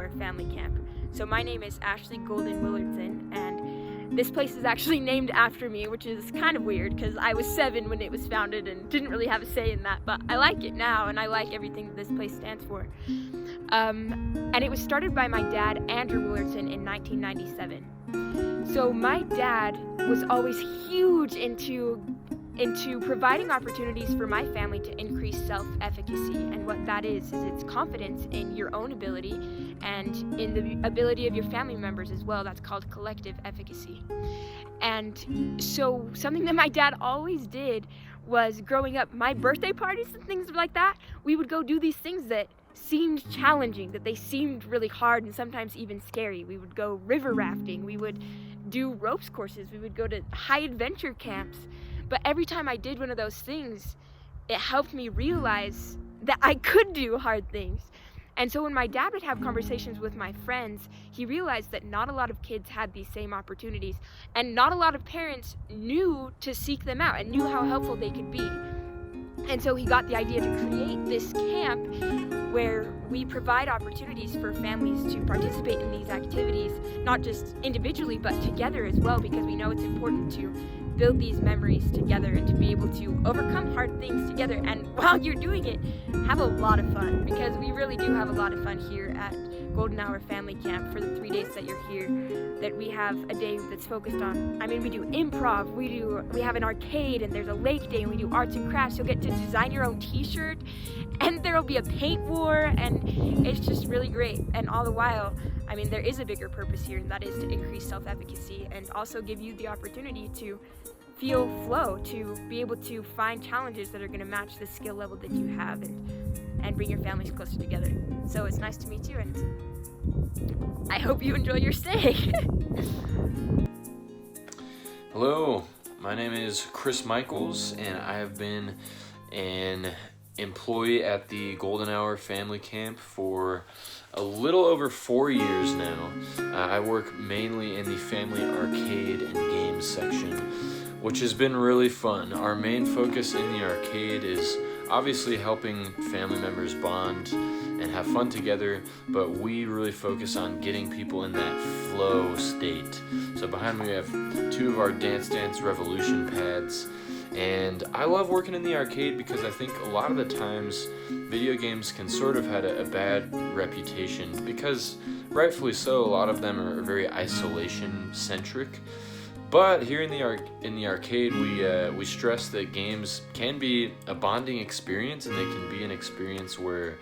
Hour Family Camp. So my name is Ashley Golden Willardson, and this place is actually named after me, which is kind of weird because I was 7 when it was founded and didn't really have a say in that, but I like it now and I like everything that this place stands for. And it was started by my dad, Andrew Willardson, in 1997. So my dad was always huge into providing opportunities for my family to increase self-efficacy, and what that is it's confidence in your own ability and in the ability of your family members as well. That's called collective efficacy. And so something that my dad always did was, growing up, my birthday parties and things like that, we would go do these things that seemed challenging, that they seemed really hard and sometimes even scary. We would go river rafting, we would do ropes courses, we would go to high adventure camps. But every time I did one of those things, it helped me realize that I could do hard things. And so when my dad would have conversations with my friends, he realized that not a lot of kids had these same opportunities, and not a lot of parents knew to seek them out and knew how helpful they could be. And so he got the idea to create this camp where we provide opportunities for families to participate in these activities, not just individually, but together as well, because we know it's important to build these memories together and to be able to overcome hard things together. And while you're doing it, have a lot of fun, because we really do have a lot of fun here at Golden Hour Family Camp for the 3 days that you're here. That we have a day that's focused on, we do improv, we have an arcade, and there's a lake day, and we do arts and crafts. You'll get to design your own t-shirt, and there'll be a paint war, and it's just really great. And all the while, there is a bigger purpose here, and that is to increase self-efficacy and also give you the opportunity to feel flow, to be able to find challenges that are going to match the skill level that you have, and bring your families closer together. So it's nice to meet you, and I hope you enjoy your stay. Hello, my name is Chris Michaels, and I have been an employee at the Golden Hour Family Camp for a little over 4 years now. I work mainly in the family arcade and games section, which has been really fun. Our main focus in the arcade is obviously helping family members bond and have fun together, but we really focus on getting people in that flow state. So behind me we have 2 of our Dance Dance Revolution pads, and I love working in the arcade because I think a lot of the times video games can sort of have a bad reputation, because rightfully so, a lot of them are very isolation centric. But here in the arcade, we stress that games can be a bonding experience, and they can be an experience where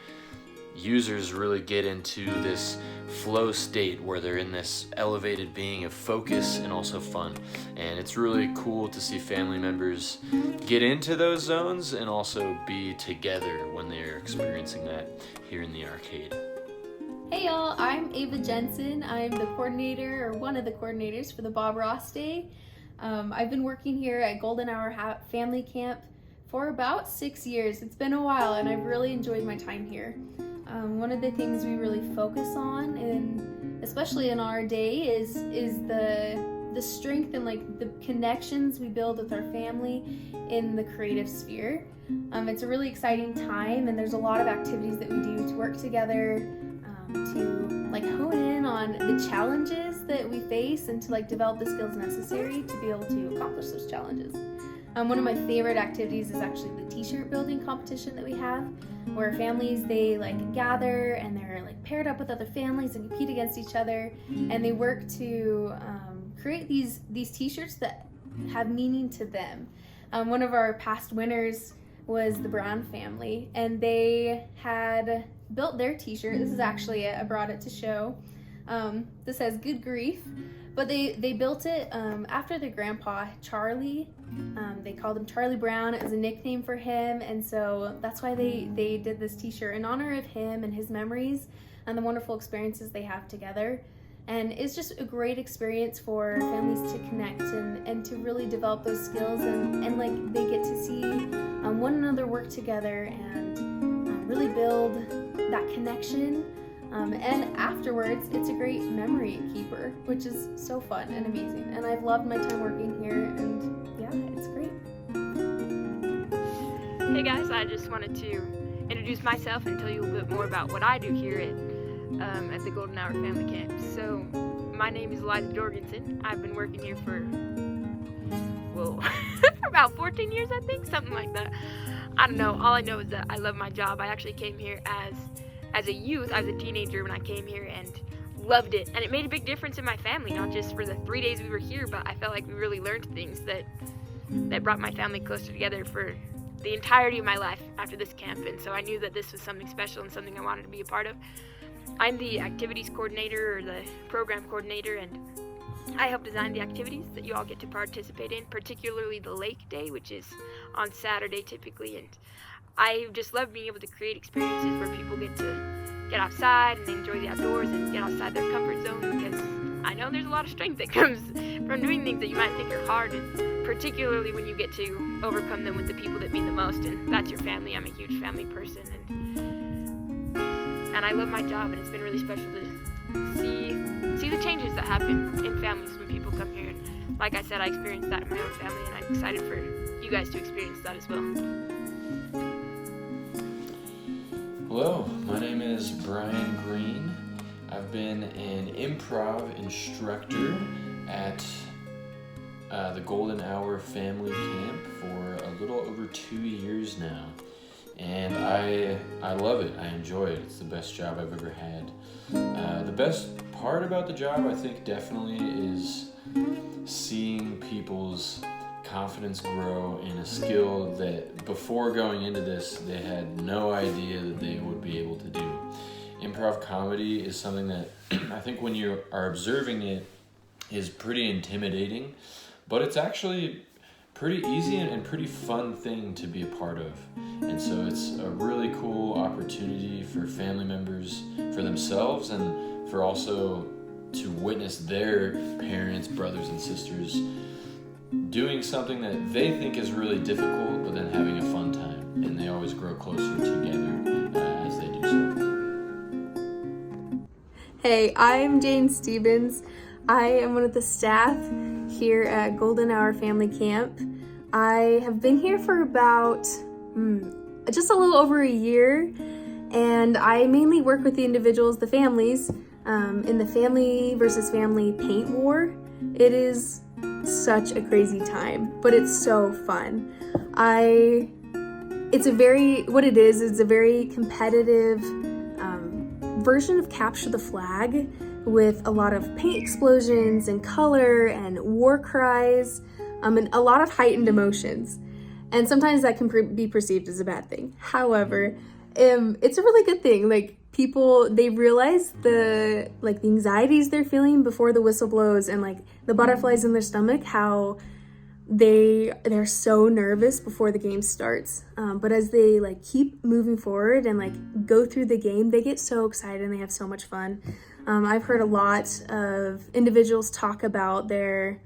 users really get into this flow state where they're in this elevated being of focus and also fun. And it's really cool to see family members get into those zones and also be together when they're experiencing that here in the arcade. Hey y'all, I'm Ava Jensen. I'm the coordinator, or one of the coordinators for the Bob Ross Day. I've been working here at Golden Hour Family Camp for about 6 years. It's been a while, and I've really enjoyed my time here. One of the things we really focus on, and especially in our day, is the strength and the connections we build with our family in the creative sphere. It's a really exciting time, and there's a lot of activities that we do to work together, to hone in on the challenges that we face, and to develop the skills necessary to be able to accomplish those challenges. One of my favorite activities is actually the t-shirt building competition that we have, where families, they gather and they're paired up with other families and compete against each other, and they work to create these t-shirts that have meaning to them. One of our past winners was the Brown family, and they had built their t-shirt. This is actually I brought it to show. This says "Good Grief," but they built it after their grandpa, Charlie. They called him Charlie Brown. It was a nickname for him, and so that's why they did this t-shirt in honor of him and his memories and the wonderful experiences they have together. And it's just a great experience for families to connect and to really develop those skills, and they get to see one another work together and really build that connection. And afterwards, it's a great memory keeper, which is so fun and amazing. And I've loved my time working here, and yeah, it's great. Hey guys, I just wanted to introduce myself and tell you a bit more about what I do here at at the Golden Hour Family Camp. So my name is Eliza Jorgensen. I've been working here for for about 14 years, I think, something like that. I don't know. All I know is that I love my job. I actually came here as a youth. I was a teenager when I came here and loved it. And it made a big difference in my family, not just for the 3 days we were here, but I felt like we really learned things that brought my family closer together for the entirety of my life after this camp. And so I knew that this was something special and something I wanted to be a part of. I'm the activities coordinator, or the program coordinator, and I help design the activities that you all get to participate in, particularly the lake day, which is on Saturday typically. And I just love being able to create experiences where people get to get outside and enjoy the outdoors and get outside their comfort zone, because I know there's a lot of strength that comes from doing things that you might think are hard, and particularly when you get to overcome them with the people that mean the most, and that's your family. I'm a huge family person, and I love my job, and it's been really special to see the changes that happen in families when people come here. And like I said, I experienced that in my own family, and I'm excited for you guys to experience that as well. Hello, my name is Brian Green. I've been an improv instructor at the Golden Hour Family Camp for a little over 2 years now. And I love it. I enjoy it. It's the best job I've ever had. The best part about the job, I think, definitely is seeing people's confidence grow in a skill that before going into this, they had no idea that they would be able to do. Improv comedy is something that I think when you are observing it is pretty intimidating, but it's actually pretty easy and pretty fun thing to be a part of. And so it's a really cool opportunity for family members, for themselves, and for also to witness their parents, brothers, and sisters doing something that they think is really difficult, but then having a fun time. And they always grow closer together as they do so. Hey, I'm Jane Stevens. I am one of the staff here at Golden Hour Family Camp. I have been here for about just a little over a year, and I mainly work with the individuals, the families, in the family versus family paint war. It is such a crazy time, but it's so fun. It's a very competitive version of Capture the Flag, with a lot of paint explosions and color and war cries, and a lot of heightened emotions. And sometimes that can be perceived as a bad thing. However, it's a really good thing. Like, people, they realize the anxieties they're feeling before the whistle blows, and like the butterflies in their stomach, how they're so nervous before the game starts. But as they keep moving forward and go through the game, they get so excited and they have so much fun. I've heard a lot of individuals talk about their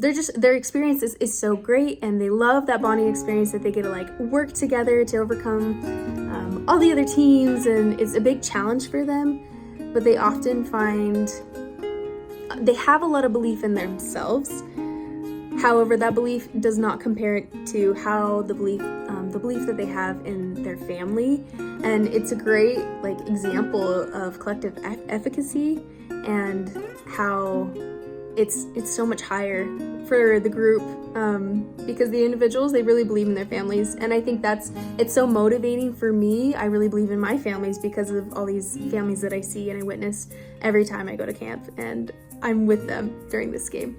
experience is so great, and they love that bonding experience that they get to work together to overcome all the other teams, and it's a big challenge for them. But they often find they have a lot of belief in themselves. However, that belief does not compare to how the belief that they have in their family. And it's a great example of collective efficacy, and how it's so much higher for the group, because the individuals, they really believe in their families. And I think it's so motivating for me. I really believe in my families because of all these families that I see and I witness every time I go to camp, and I'm with them during this game.